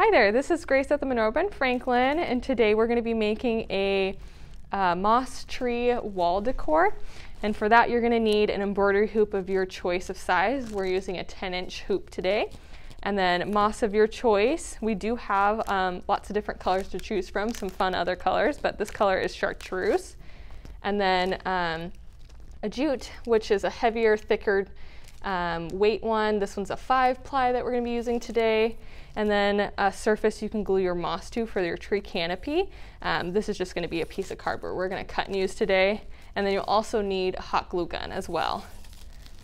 Hi there, this is Grace at the Monroe in Franklin, and today we're going to be making a moss tree wall decor. And for that you're going to need an embroidery hoop of your choice of size. We're using a 10-inch hoop today. And then moss of your choice. We do have lots of different colors to choose from, some fun other colors, but this color is chartreuse. And then a jute, which is a heavier, thicker weight one. This one's a 5-ply that we're going to be using today. And then a surface you can glue your moss to for your tree canopy. This is just going to be a piece of cardboard we're going to cut and use today. And then you'll also need a hot glue gun as well.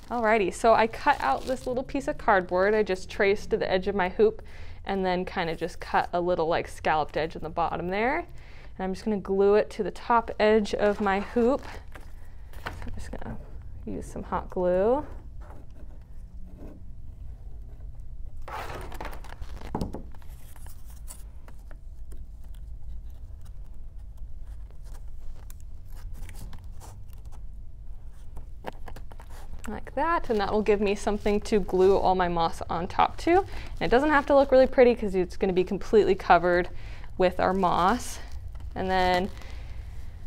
Alrighty, so I cut out this little piece of cardboard. I just traced to the edge of my hoop and then kind of just cut a little like scalloped edge in the bottom there. And I'm just going to glue it to the top edge of my hoop. So I'm just going to use some hot glue. Like that, and that will give me something to glue all my moss on top to. And it doesn't have to look really pretty because it's going to be completely covered with our moss. And then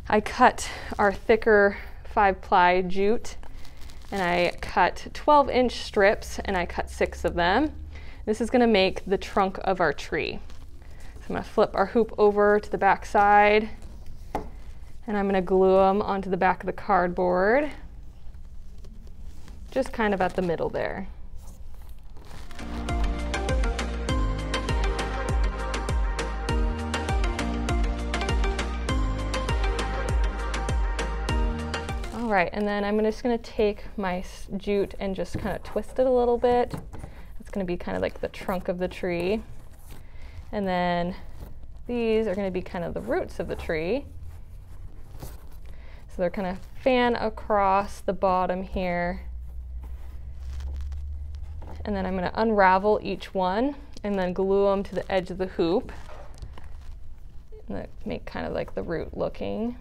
I cut our thicker 5-ply jute, and I cut 12-inch strips, and I cut 6 of them. This is going to make the trunk of our tree. So I'm going to flip our hoop over to the back side, and I'm going to glue them onto the back of the cardboard. Just kind of at the middle there. All right, and then I'm just going to take my jute and just kind of twist it a little bit. It's going to be kind of like the trunk of the tree. And then these are going to be kind of the roots of the tree. So they're kind of fan across the bottom here. And then I'm going to unravel each one and then glue them to the edge of the hoop. And that make kind of like the root looking.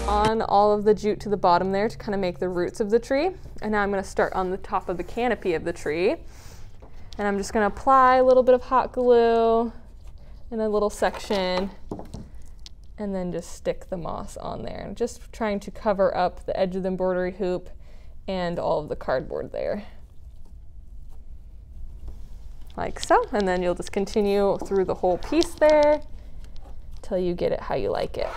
On all of the jute to the bottom there to kind of make the roots of the tree. And now I'm going to start on the top of the canopy of the tree. And I'm just going to apply a little bit of hot glue in a little section and then just stick the moss on there. I'm just trying to cover up the edge of the embroidery hoop and all of the cardboard there. Like so. And then you'll just continue through the whole piece there until you get it how you like it.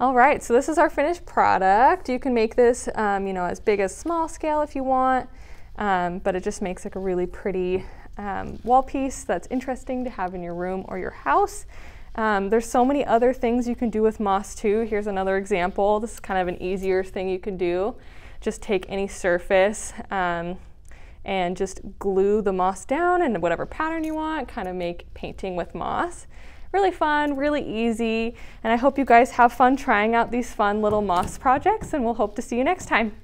All right, so this is our finished product. You can make this, as big as small scale if you want, but it just makes like a really pretty wall piece that's interesting to have in your room or your house. There's so many other things you can do with moss too. Here's another example. This is kind of an easier thing you can do. Just take any surface and just glue the moss down in whatever pattern you want, kind of make painting with moss. Really fun, really easy, and I hope you guys have fun trying out these fun little moss projects, and we'll hope to see you next time.